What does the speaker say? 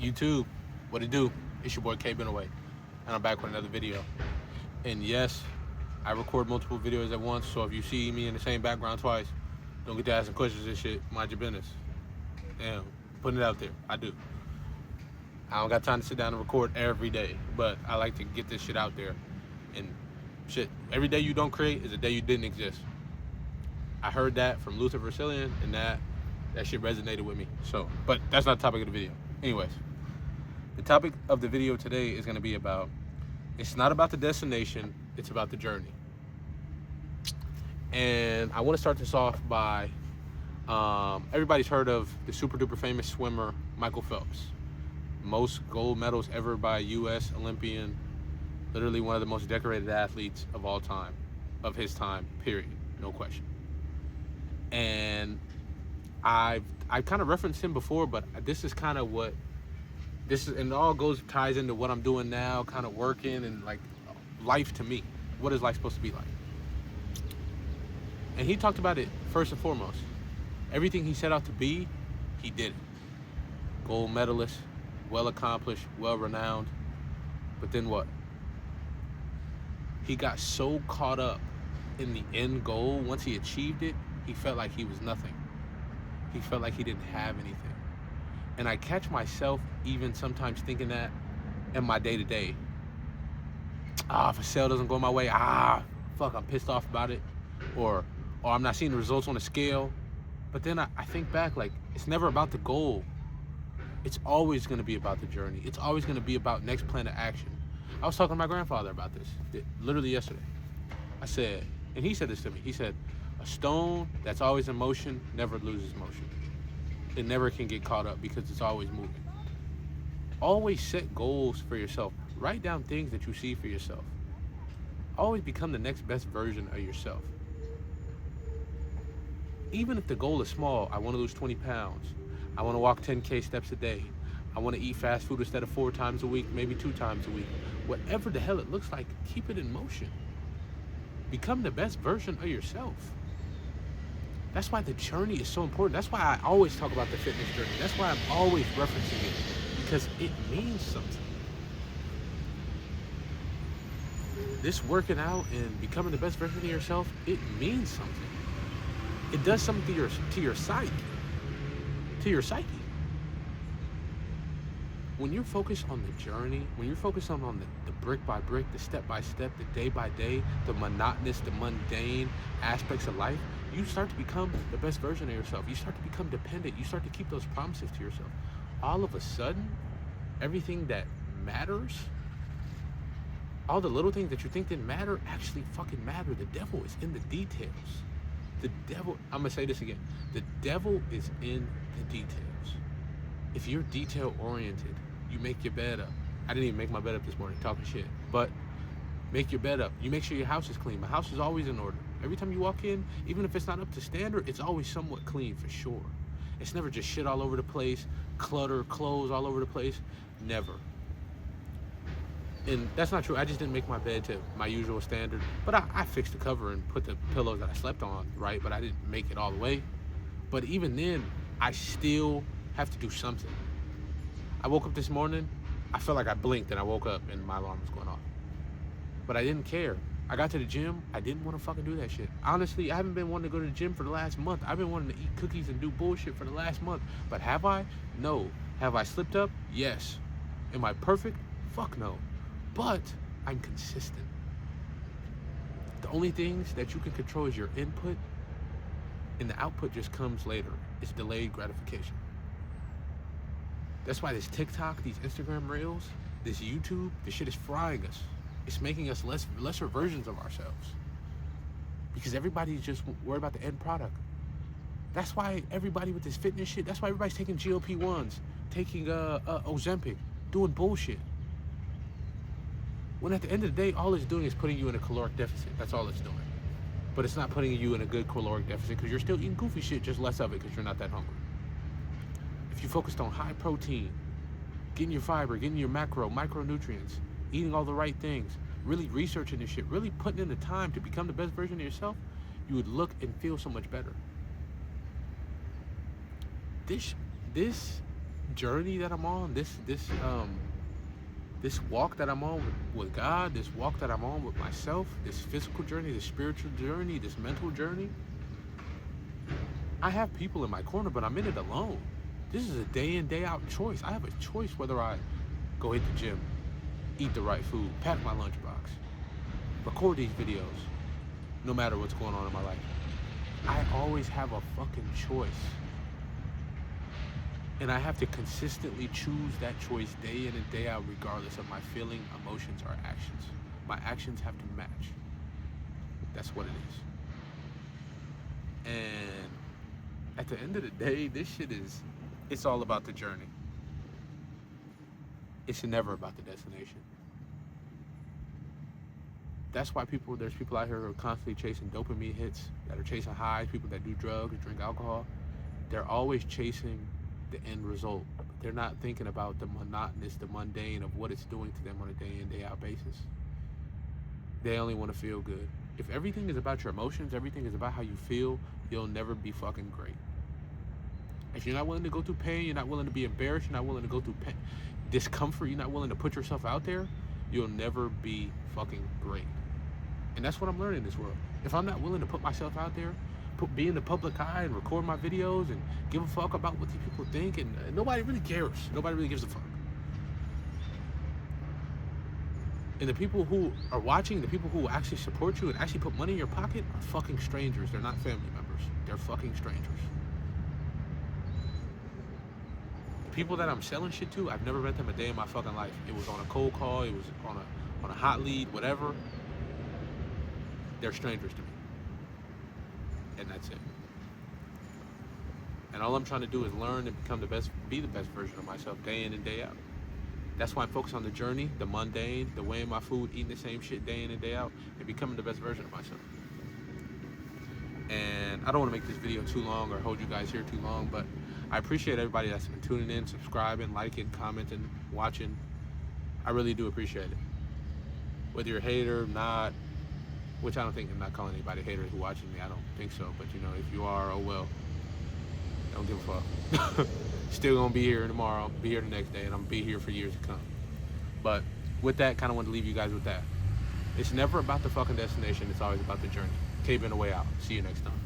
YouTube, what it do? It's your boy K Benaway, and I'm back with another video. And yes, I record multiple videos at once, so if you see me in the same background twice, don't get to asking questions and shit. Mind your business. Damn, putting it out there. I do. I don't got time to sit down and record every day, but I like to get this shit out there. And shit, every day you don't create is a day you didn't exist. I heard that from Luther Versillian, and that shit resonated with me. So, but that's not the topic of the video. Anyways, the topic of the video today is going to be about, it's not about the destination, it's about the journey. And I want to start this off by, everybody's heard of the super duper famous swimmer, Michael Phelps. Most gold medals ever by a U.S. Olympian, literally one of the most decorated athletes of all time, of his time, period, no question. And I've kind of referenced him before, but this is kind of what this is, and it all ties into what I'm doing now, kind of working and like life to me. What is life supposed to be like? And he talked about it first and foremost. Everything he set out to be, he did it. Gold medalist, well accomplished, well renowned. But then what? He got so caught up in the end goal. Once he achieved it, he felt like he was nothing. He felt like he didn't have anything. And I catch myself even sometimes thinking that in my day-to-day. If a sale doesn't go my way, fuck, I'm pissed off about it. Or I'm not seeing the results on the scale. But then I think back, like, it's never about the goal. It's always gonna be about the journey. It's always gonna be about next plan of action. I was talking to my grandfather about this, literally yesterday. I said, and he said this to me, he said, a stone that's always in motion never loses motion. It never can get caught up because it's always moving. Always set goals for yourself. Write down things that you see for yourself. Always become the next best version of yourself. Even if the goal is small, I want to lose 20 pounds. I want to walk 10K steps a day. I want to eat fast food instead of 4 times a week, maybe 2 times a week. Whatever the hell it looks like, keep it in motion. Become the best version of yourself. That's why the journey is so important. That's why I always talk about the fitness journey. That's why I'm always referencing it, because it means something. This working out and becoming the best version of yourself, it means something. It does something to your psyche. To your psyche. When you're focused on the journey, when you're focused on the brick by brick, the step by step, the day by day, the monotonous, the mundane aspects of life, you start to become the best version of yourself. You start to become dependent. You start to keep those promises to yourself. All of a sudden, everything that matters, all the little things that you think didn't matter actually fucking matter. The devil is in the details. The devil, I'm gonna say this again. The devil is in the details. If you're detail oriented, you make your bed up. I didn't even make my bed up this morning, talking shit. But make your bed up. You make sure your house is clean. My house is always in order. Every time you walk in, even if it's not up to standard, it's always somewhat clean for sure. It's never just shit all over the place, clutter, clothes all over the place. Never. And that's not true. I just didn't make my bed to my usual standard. But I fixed the cover and put the pillows that I slept on, right? But I didn't make it all the way. But even then, I still have to do something. I woke up this morning, I felt like I blinked and I woke up and my alarm was going off. But I didn't care. I got to the gym, I didn't want to fucking do that shit. Honestly, I haven't been wanting to go to the gym for the last month. I've been wanting to eat cookies and do bullshit for the last month. But have I? No. Have I slipped up? Yes. Am I perfect? Fuck no. But I'm consistent. The only things that you can control is your input, and the output just comes later. It's delayed gratification. That's why this TikTok, these Instagram reels, this YouTube, this shit is frying us. It's making us lesser versions of ourselves. Because everybody's just worried about the end product. That's why everybody with this fitness shit, that's why everybody's taking GLP-1s, taking Ozempic, doing bullshit. When at the end of the day, all it's doing is putting you in a caloric deficit. That's all it's doing. But it's not putting you in a good caloric deficit because you're still eating goofy shit, just less of it because you're not that hungry. If you focused on high protein, getting your fiber, getting your micronutrients, eating all the right things, really researching this shit, really putting in the time to become the best version of yourself, you would look and feel so much better. This journey that I'm on, this walk that I'm on with God, this walk that I'm on with myself, this physical journey, this spiritual journey, this mental journey, I have people in my corner, but I'm in it alone. This is a day in, day out choice. I have a choice whether I go hit the gym, eat the right food, pack my lunchbox, record these videos, no matter what's going on in my life. I always have a fucking choice. And I have to consistently choose that choice day in and day out, regardless of my feeling, emotions, or actions. My actions have to match. That's what it is. And at the end of the day, this shit is, it's all about the journey. It's never about the destination. That's why there's people out here who are constantly chasing dopamine hits, that are chasing highs, people that do drugs, drink alcohol. They're always chasing the end result. They're not thinking about the monotonous, the mundane of what it's doing to them on a day in, day out basis. They only want to feel good. If everything is about your emotions, everything is about how you feel, you'll never be fucking great. If you're not willing to go through pain, you're not willing to be embarrassed, you're not willing to go through discomfort, you're not willing to put yourself out there, you'll never be fucking great. And that's what I'm learning in this world. If I'm not willing to put myself out there, be in the public eye and record my videos and give a fuck about what these people think, and nobody really cares. Nobody really gives a fuck. And the people who are watching, the people who actually support you and actually put money in your pocket are fucking strangers. They're not family members. They're fucking strangers. The people that I'm selling shit to, I've never met them a day in my fucking life. It was on a cold call, it was on a hot lead, whatever. They're strangers to me. And that's it. And all I'm trying to do is learn and be the best version of myself day in and day out. That's why I'm focused on the journey, the mundane, the weighing my food, eating the same shit day in and day out, and becoming the best version of myself. And I don't want to make this video too long or hold you guys here too long, but I appreciate everybody that's been tuning in, subscribing, liking, commenting, watching. I really do appreciate it. Whether you're a hater, not, which I don't think, I'm not calling anybody a hater who's watching me, I don't think so, but you know, if you are, oh well, don't give a fuck. Still gonna be here tomorrow, be here the next day, and I'm gonna be here for years to come. But with that, kind of want to leave you guys with that. It's never about the fucking destination, it's always about the journey. K been a way out. See you next time.